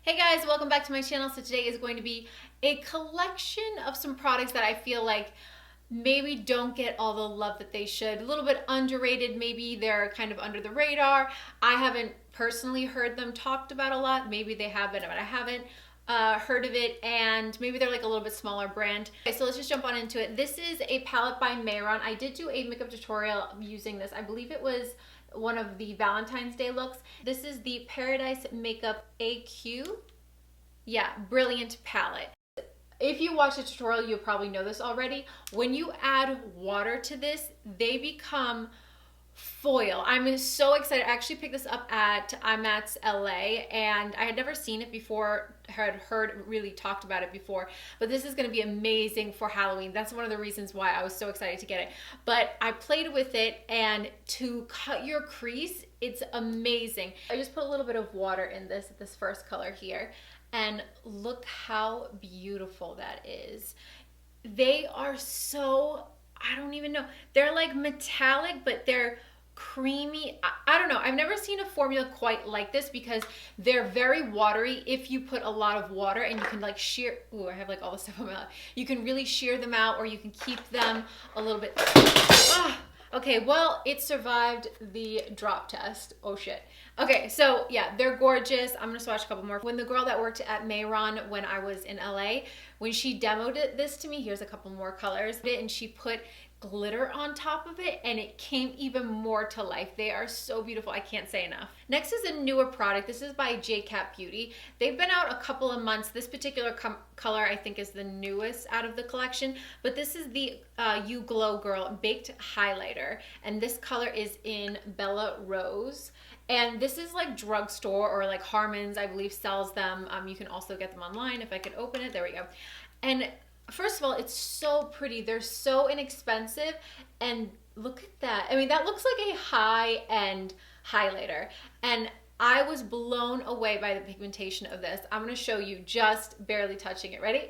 Hey guys, welcome back to my channel. So today is going to be a collection of some products that I feel like maybe don't get all the love that they should. A little bit underrated, maybe they're kind of under the radar. I haven't personally heard them talked about a lot. Maybe they have been, but I haven't heard of it, and maybe they're like a little bit smaller brand. Okay, so let's just jump on into it. This is a palette by Mehron. I did do a makeup tutorial using this. I believe it was one of the Valentine's Day looks. This is the Paradise Makeup AQ. Yeah, brilliant palette. If you watch the tutorial, you'll probably know this already. When you add water to this, they become foil. I'm so excited. I actually picked this up at IMATS LA, and I had never seen it before, had heard really talked about it before, but this is going to be amazing for Halloween. That's one of the reasons why I was so excited to get it. But I played with it, and to cut your crease, it's amazing. I just put a little bit of water in this first color here, and look how beautiful that is. They are so, I don't even know. They're like metallic, but they're creamy. I don't know. I've never seen a formula quite like this because they're very watery if you put a lot of water, and you can like shear. Ooh, I have like all this stuff on my lap. You can really shear them out, or you can keep them a little bit. Okay, well, it survived the drop test. Oh shit. Okay, so yeah, they're gorgeous. I'm gonna swatch a couple more. When the girl that worked at Mehron when I was in LA, when she demoed this to me, here's a couple more colors, and she put glitter on top of it, and it came even more to life. They are so beautiful. I can't say enough. Next is a newer product. This is by JCap Beauty. They've been out a couple of months. This particular color I think is the newest out of the collection, but this is the You Glow Girl Baked Highlighter, and this color is in Bella Rose. And this is like drugstore, or like Harmon's, I believe, sells them. You can also get them online. If I could open it, there we go. And first of all, it's so pretty. They're so inexpensive, and look at that. I mean, that looks like a high-end highlighter, and I was blown away by the pigmentation of this. I'm gonna show you just barely touching it. Ready?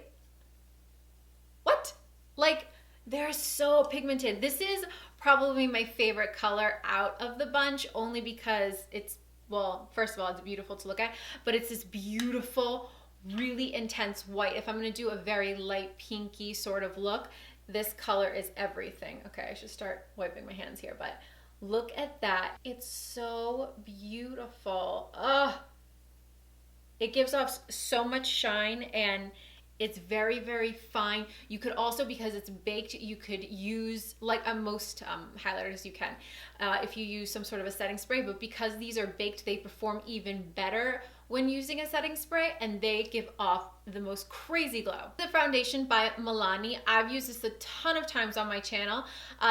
What? Like, they're so pigmented. This is probably my favorite color out of the bunch, only because it's, well, first of all, it's beautiful to look at, but it's this beautiful, really intense white. If I'm gonna do a very light pinky sort of look, this color is everything. Okay, I should start wiping my hands here, but look at that. It's so beautiful. Ugh. It gives off so much shine, and it's very, very fine. You could also, because it's baked, you could use, like most highlighters you can, if you use some sort of a setting spray, but because these are baked, they perform even better when using a setting spray, and they give off the most crazy glow. The foundation by Milani. I've used this a ton of times on my channel.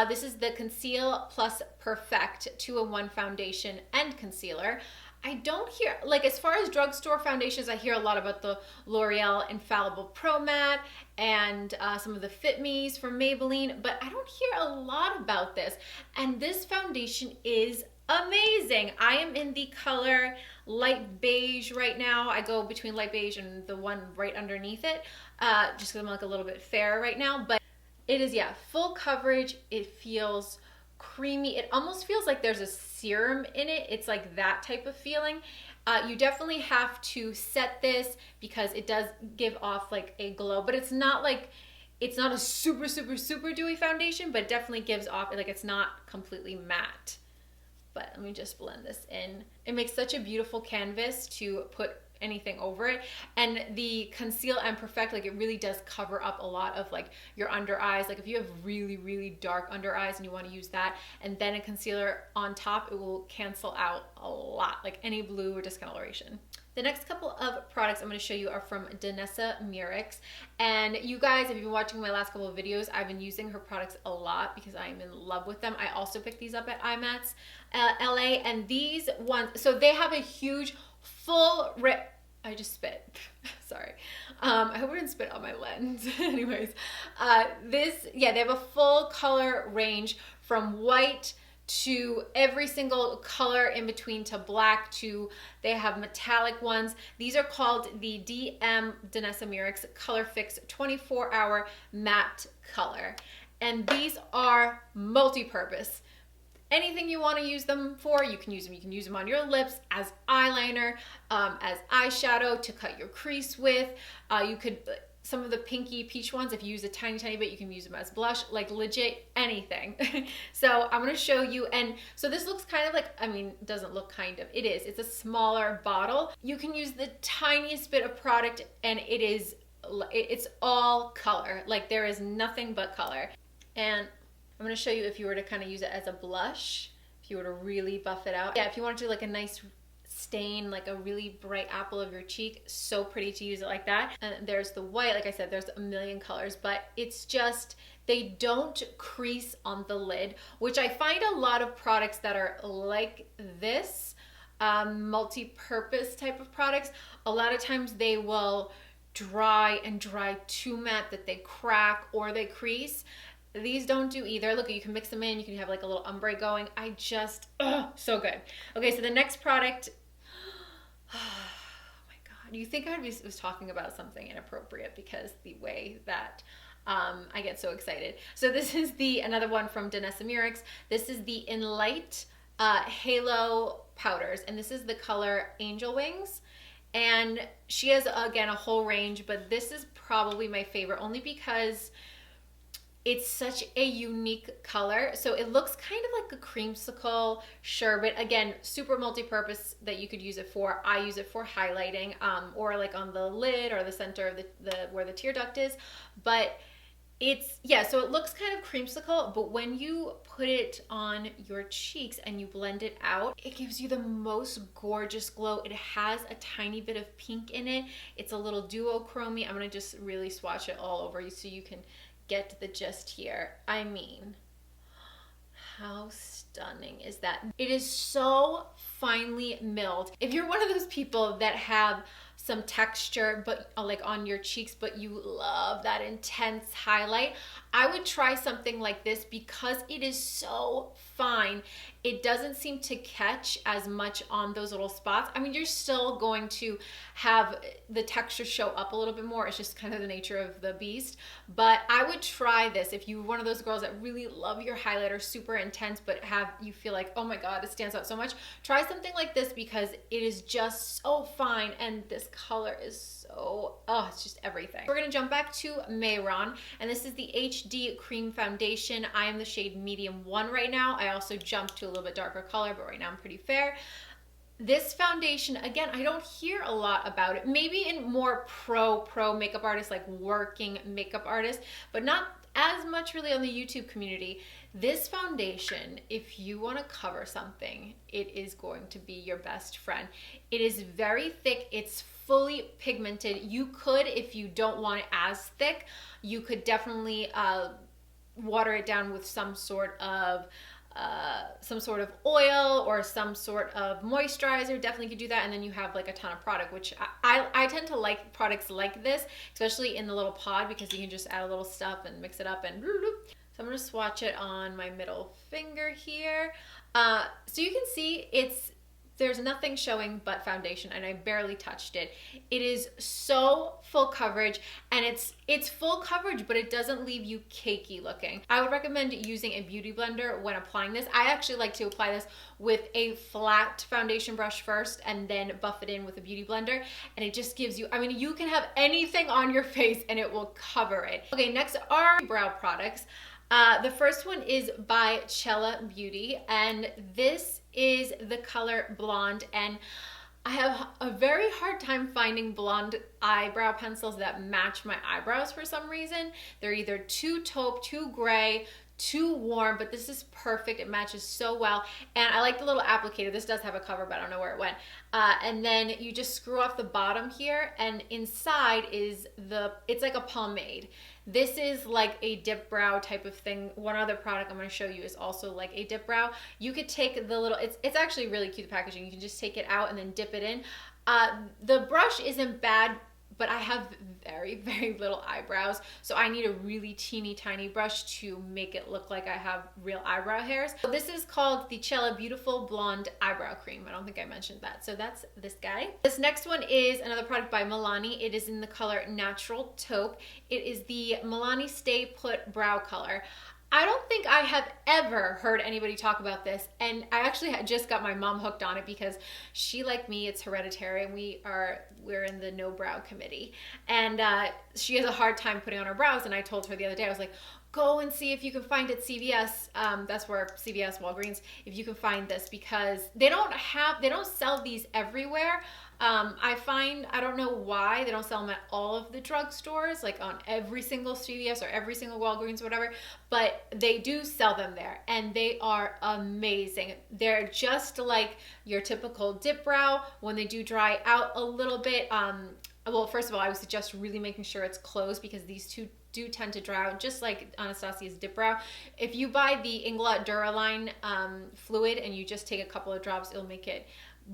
This is the Conceal Plus Perfect 2-in-1 foundation and concealer. I don't hear, like, as far as drugstore foundations, I hear a lot about the L'Oreal Infallible Pro Matte and some of the Fit Me's from Maybelline, but I don't hear a lot about this. And this foundation is amazing. I am in the color light beige right now. I go between light beige and the one right underneath it, just because I'm like a little bit fair right now. But it is, yeah, full coverage. It feels creamy. It almost feels like there's a serum in it. It's like that type of feeling. You definitely have to set this because it does give off like a glow, but it's not like, it's not a super, super, super dewy foundation, but it definitely gives off, like, it's not completely matte. But let me just blend this in. It makes such a beautiful canvas to put anything over it. And the Conceal and Perfect, like, it really does cover up a lot of like your under eyes. Like if you have really, really dark under eyes and you want to use that, and then a concealer on top, it will cancel out a lot, like any blue or discoloration. The next couple of products I'm going to show you are from Danessa Myrics. And you guys, if you've been watching my last couple of videos, I've been using her products a lot because I am in love with them. I also picked these up at IMATS LA, and these ones, so they have a huge full I just spit. Sorry. I hope I didn't spit on my lens. Anyways, yeah, they have a full color range from white to every single color in between to black to, they have metallic ones. These are called the DM Danessa Myrics Color Fix 24-Hour Matte Color. And these are multi-purpose. anything you want to use them for, you can use them. You can use them on your lips as eyeliner, as eyeshadow to cut your crease with. You could, some of the pinky peach ones, if you use a tiny bit, you can use them as blush, like legit anything. So I'm going to show you. And so this looks kind of like, I mean, it doesn't look kind of, it is. It's a smaller bottle. You can use the tiniest bit of product and it's all color. Like there is nothing but color. And I'm going to show you if you were to kind of use it as a blush, if you were to really buff it out. Yeah, if you want to do like a nice stain, like a really bright apple of your cheek, so pretty to use it like that. And there's the white, like I said, there's a million colors, but it's just, they don't crease on the lid, which I find a lot of products that are like this, multi-purpose type of products, a lot of times they will dry too matte that they crack or they crease. These don't do either. Look, you can mix them in. You can have like a little ombre going. I just, so good. Okay, so the next product, oh my God. You think I was talking about something inappropriate because the way that I get so excited. So this is another one from Danessa Myrics. This is the Enlight Halo Powders, and this is the color Angel Wings. And she has, again, a whole range, but this is probably my favorite only because it's such a unique color. So it looks kind of like a creamsicle sherbet. Again, super multi-purpose that you could use it for. I use it for highlighting, or like on the lid or the center of the where the tear duct is. But it's, yeah, so it looks kind of creamsicle, but when you put it on your cheeks and you blend it out, it gives you the most gorgeous glow. It has a tiny bit of pink in it. It's a little duochromy. I'm gonna just really swatch it all over you so you can get the gist here. I mean, how stunning is that? It is so finely milled. If you're one of those people that have some texture but like on your cheeks, but you love that intense highlight, I would try something like this because it is so fine. It doesn't seem to catch as much on those little spots. I mean, you're still going to have the texture show up a little bit more. It's just kind of the nature of the beast. But I would try this if you're one of those girls that really love your highlighter super intense, but you feel like, oh my God, it stands out so much. Try something like this because it is just so fine, and this color is so, oh, it's just everything. We're gonna jump back to Mehron, and this is the HD Cream Foundation. I am the shade Medium 1 right now. I also jumped to a little bit darker color, but right now I'm pretty fair. This foundation, again, I don't hear a lot about it. Maybe in more pro makeup artists, like working makeup artists, but not as much really on the YouTube community. This foundation, if you want to cover something, it is going to be your best friend. It is very thick. It's fully pigmented. You could, if you don't want it as thick, you could definitely water it down with some sort of oil or some sort of moisturizer. Definitely could do that, and then you have like a ton of product, which I tend to like products like this, especially in the little pod, because you can just add a little stuff and mix it up and so I'm gonna swatch it on my middle finger here. So you can see there's nothing showing but foundation, and I barely touched it. It is so full coverage, and it's full coverage, but it doesn't leave you cakey looking. I would recommend using a beauty blender when applying this. I actually like to apply this with a flat foundation brush first and then buff it in with a beauty blender, and it just gives you, I mean, you can have anything on your face and it will cover it. Okay, next are brow products. The first one is by Chella Beauty, and this is the color Blonde, and I have a very hard time finding blonde eyebrow pencils that match my eyebrows for some reason. They're either too taupe, too gray, too warm, but this is perfect. It matches so well, and I like the little applicator. This does have a cover, but I don't know where it went. And then you just screw off the bottom here, and inside is it's like a pomade. This is like a dip brow type of thing. One other product I'm going to show you is also like a dip brow. You could take the little, it's actually really cute, the packaging. You can just take it out and then dip it in. The brush isn't bad, but I have very, very little eyebrows, so I need a really teeny tiny brush to make it look like I have real eyebrow hairs. So this is called the Chella Beautiful Blonde Eyebrow Cream. I don't think I mentioned that. So that's this guy. This next one is another product by Milani. It is in the color Natural Taupe. It is the Milani Stay Put Brow Color. I don't think I have ever heard anybody talk about this, and I actually had just got my mom hooked on it because she, like me, it's hereditary, and we're in the no brow committee, and she has a hard time putting on her brows. And I told her the other day, I was like, go and see if you can find it CVS. That's where CVS, Walgreens, if you can find this, because they don't sell these everywhere. I find, I don't know why they don't sell them at all of the drugstores, like on every single CVS or every single Walgreens or whatever, but they do sell them there, and they are amazing. They're just like your typical dip brow. When they do dry out a little bit, well, first of all, I would suggest really making sure it's closed, because these two do tend to dry out, just like Anastasia's dip brow. If you buy the Inglot Duraline fluid and you just take a couple of drops, it'll make it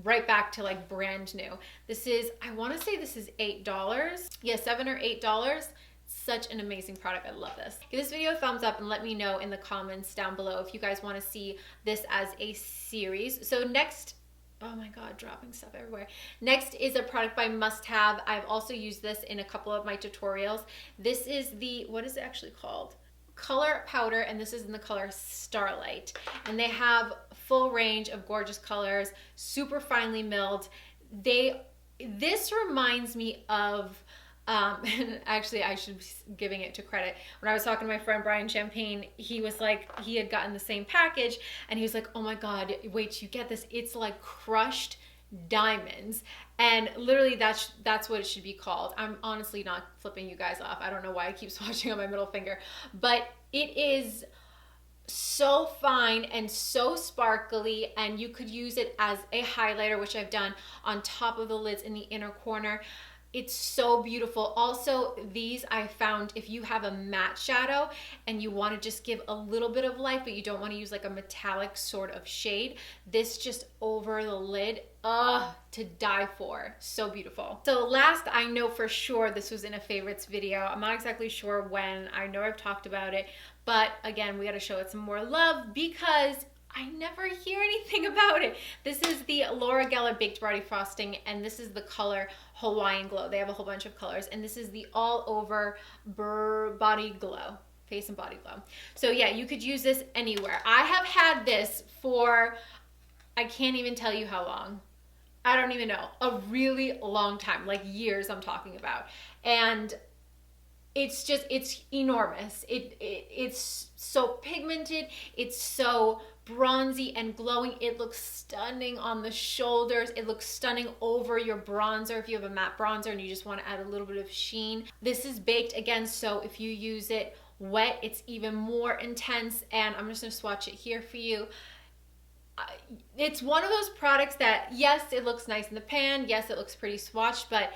right back to like brand new. This is, I want to say this is $8. Yeah, $7 or $8. Such an amazing product. I love this. Give this video a thumbs up and let me know in the comments down below if you guys want to see this as a series. So next, oh my God, dropping stuff everywhere. Next is a product by Mustaev. I've also used this in a couple of my tutorials. This is the, what is it actually called? Color powder, and this is in the color Starlight. And they have full range of gorgeous colors, super finely milled. This reminds me of, actually I should be giving it to credit. When I was talking to my friend Brian Champagne, he was like, he had gotten the same package, and he was like, oh my God, wait till you get this. It's like crushed diamonds. And literally that's what it should be called. I'm honestly not flipping you guys off. I don't know why I keep swatching on my middle finger, but it is so fine and so sparkly, and you could use it as a highlighter, which I've done on top of the lids in the inner corner. It's so beautiful. Also, these I found, if you have a matte shadow and you want to just give a little bit of light, but you don't want to use like a metallic sort of shade, this just over the lid, to die for. So beautiful. So last, I know for sure this was in a favorites video. I'm not exactly sure when. I know I've talked about it, but again, we got to show it some more love because I never hear anything about it. This is the Laura Geller Baked Body Frosting, and this is the color Hawaiian Glow. They have a whole bunch of colors, and this is the all over body glow, face and body glow. So yeah, you could use this anywhere. I have had this for, I can't even tell you how long. I don't even know, a really long time, like years I'm talking about. And it's just, it's enormous. It's so pigmented. It's so bronzy and glowing. It looks stunning on the shoulders. It looks stunning over your bronzer if you have a matte bronzer and you just want to add a little bit of sheen. This is baked again, so if you use it wet, it's even more intense. And I'm just going to swatch it here for you. It's one of those products that, yes, it looks nice in the pan. Yes, it looks pretty swatched, but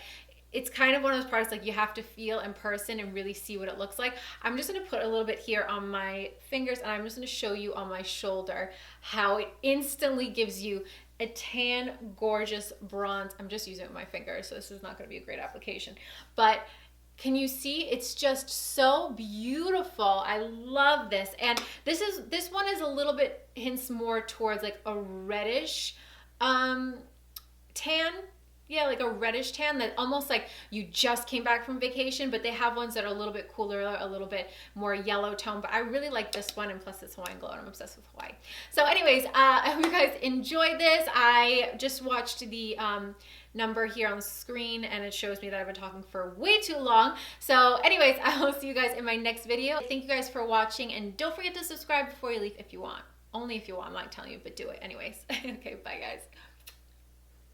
it's kind of one of those products like you have to feel in person and really see what it looks like. I'm just going to put a little bit here on my fingers, and I'm just going to show you on my shoulder how it instantly gives you a tan, gorgeous bronze. I'm just using it with my fingers, so this is not going to be a great application. But can you see? It's just so beautiful. I love this. And this one is a little bit hints more towards like a reddish tan. Yeah, like a reddish tan that almost like you just came back from vacation, but they have ones that are a little bit cooler, a little bit more yellow tone. But I really like this one, and plus it's Hawaiian Glow, and I'm obsessed with Hawaii. So anyways, I hope you guys enjoyed this. I just watched the number here on the screen, and it shows me that I've been talking for way too long. So anyways, I will see you guys in my next video. Thank you guys for watching, and don't forget to subscribe before you leave if you want. Only if you want. I'm not telling you, but do it anyways. Okay, bye guys.